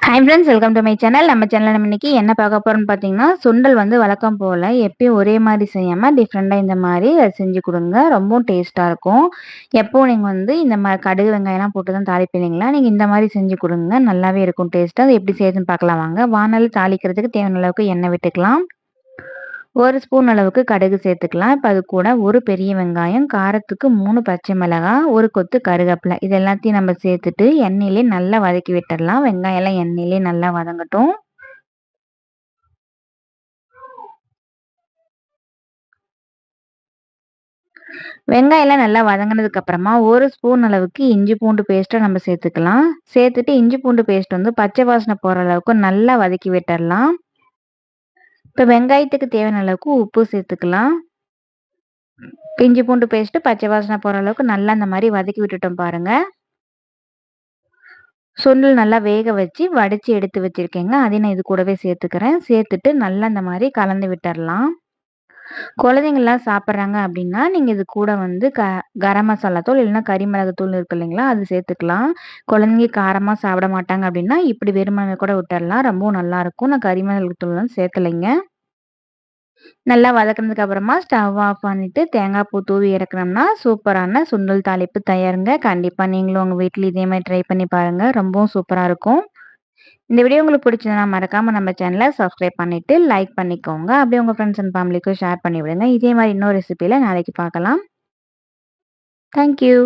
Hi friends, welcome to my channel. நம்ம சேனல்ல நம்ம இன்னைக்கு என்ன பார்க்க போறோம்னு பார்த்தீங்கன்னா, சுண்டல் வந்து வழக்கம் போல எப்பயும் ஒரே மாரி செய்யாம டிஃப்ரெண்ட்டா இந்த மாரி செஞ்சு குடுங்க. ரொம்பவும் டேஸ்ட்டா இருக்கும். எப்பவும் நீங்க வந்து இந்த மாரி கடுகு, வெங்காயம்லாம் போட்டு தான் தாளிப்பீங்க இல்லைங்களா? நீங்க இந்த மாரி செஞ்சு குடுங்க. நல்லாவே இருக்கும் டேஸ்ட்டா. அது எப்படி செய்யுதுன்னு பார்க்கலாம் வாங்க. வாணலி தாளிக்கிறதுக்கு தேவையான அளவுக்கு எண்ணெய் விட்டுக்கலாம். 1 ஸ்பூன் அளவுக்கு கடுகு சேர்த்துக்கலாம். இப்ப அது கூட 1 பெரிய வெங்காயம், காரத்துக்கு 3 பச்சை மிளகாய், 1 கொத்து கருவேப்பிலை இது எல்லாத்தையும் நம்ம சேர்த்துட்டு எண்ணெயிலே நல்லா வதக்கி விட்டுறலாம். வெங்காயம் எல்லாம் எண்ணெயிலே நல்லா வதங்கட்டும். வெங்காயம் எல்லாம் நல்லா வதங்கினதுக்கு அப்புறமா 1 ஸ்பூன் அளவுக்கு இஞ்சி பூண்டு பேஸ்ட்டை நம்ம சேர்த்துக்கலாம். சேர்த்துட்டு இஞ்சி பூண்டு பேஸ்ட் வந்து பச்சை வாசனை போற அளவுக்கு நல்லா வதக்கி விட்டுறலாம். இப்ப வெங்காயத்துக்கு தேவையான அளவுக்கு உப்பு சேர்த்துக்கலாம். இஞ்சி பூண்டு பேஸ்ட் பச்சை வாசனை போற அளவுக்கு நல்லா இந்த மாதிரி வதக்கி விட்டுட்டோம் பாருங்க. சுண்டல் நல்லா வேக வச்சு வடிச்சு எடுத்து வச்சிருக்கேங்க. அதையும் நான் இது கூடவே சேர்த்துக்கிறேன். சேர்த்துட்டு நல்லா இந்த மாதிரி கலந்து விட்டுறலாம். குழந்தைங்கள்லாம் சாப்பிட்றாங்க அப்படின்னா நீங்க இது கூட வந்து கரம் மசாலா தூள் இல்லைன்னா கறி மிளகு தூள் இருக்கு இல்லைங்களா, அது சேர்த்துக்கலாம். குழந்தைங்க காரமா சாப்பிட மாட்டாங்க அப்படின்னா இப்படி வெறுமனே கூட விட்டுறலாம். ரொம்பவும் நல்லா இருக்கும். நான் கறி மிளகு தூள்லாம் சேர்க்கலைங்க. நல்லா வதக்குனதுக்கு அப்புறமா ஸ்டவ் ஆஃப் பண்ணிட்டு தேங்காய் பூ தூவி இறக்குனோம்னா சூப்பரான சுண்டல் தாளிப்பு தயாருங்க. கண்டிப்பா நீங்களும் உங்க வீட்ல இதே மாதிரி ட்ரை பண்ணி பாருங்க. ரொம்பவும் சூப்பரா இருக்கும். இந்த வீடியோ உங்களுக்கு பிடிச்சதுன்னா மறக்காம நம்ம சேனலை சப்ஸ்கிரைப் பண்ணிட்டு லைக் பண்ணிக்கோங்க. அப்படியே உங்க ஃப்ரெண்ட்ஸ் அண்ட் ஃபேமிலிக்கும் ஷேர் பண்ணி விடுங்க. இதே மாதிரி இன்னொரு ரெசிபியில நாளைக்கு பார்க்கலாம். Thank you.